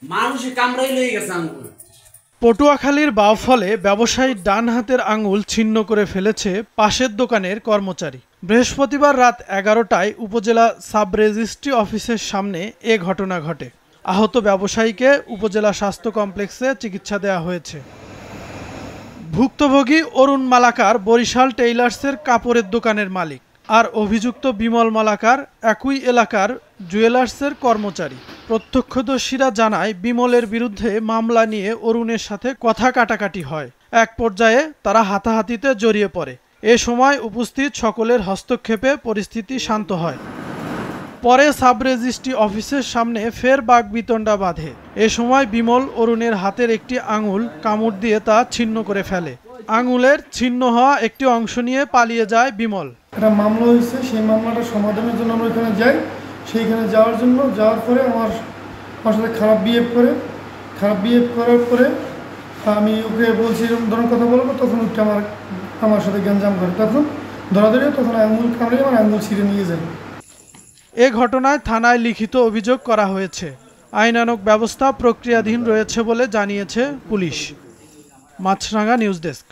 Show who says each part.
Speaker 1: মানুষে কামড়াই লয়ে গেছে আঙ্গুল।
Speaker 2: পটুয়াখালীর বাউফলে ব্যবসায়ীর ডান হাতের আঙুল ছিন্ন করে ফেলেছে পাশের দোকানের কর্মচারী। বৃহস্পতিবার রাত 11টায় উপজেলা সাব রেজিস্ট্রি অফিসের সামনে এ ঘটনা ঘটে। আহত ব্যবসায়ীকে উপজেলা স্বাস্থ্য কমপ্লেক্সে চিকিৎসা দেওয়া হয়েছে। ভুক্তভোগী অরুণ মালাকার বরিশাল টেইলার্সের কাপড়ের দোকানের মালিক, আর অভিযুক্ত বিমল মালাকার একই এলাকার জুয়েলার্সের কর্মচারী। প্রত্যক্ষদর্শীরা জানায়, বিমলের বিরুদ্ধে মামলা নিয়ে অরুণের সাথে কথা কাটাকাটি হয়। এক পর্যায়ে তারা হাতাহাতিতে জড়িয়ে পড়ে। এ সময় উপস্থিত সকলের হস্তক্ষেপে পরিস্থিতি শান্ত হয়। পরে সাব রেজিস্ট্রি অফিসের সামনে ফের বাকবিতণ্ডা বাধে। এ সময় বিমল অরুণের হাতের একটি আঙুল কামড় দিয়ে তা ছিন্ন করে ফেলে। আঙুলের ছিন্ন হওয়া একটি অংশ নিয়ে পালিয়ে যায় বিমল।
Speaker 3: একটা মামলা হয়েছে, সেই মামলাটা সমাধানের জন্য আমরা ওইখানে যাই। সেইখানে যাওয়ার পরে আমার সাথে খারাপ বিহেভ করার পরে আমি ওকে বলছি এরকম ধরনের কথা বলবো, তখন ওটা আমার সাথে গ্যাঞ্জাম করে, তখন ধরাধরি, তখন আঙুল কামড়ে আমার আঙুল ছিঁড়ে নিয়ে যায়।
Speaker 2: এ ঘটনায় থানায় লিখিত অভিযোগ করা হয়েছে। আইনানুগ ব্যবস্থা প্রক্রিয়াধীন রয়েছে বলে জানিয়েছে পুলিশ। মাছরাঙা নিউজ ডেস্ক।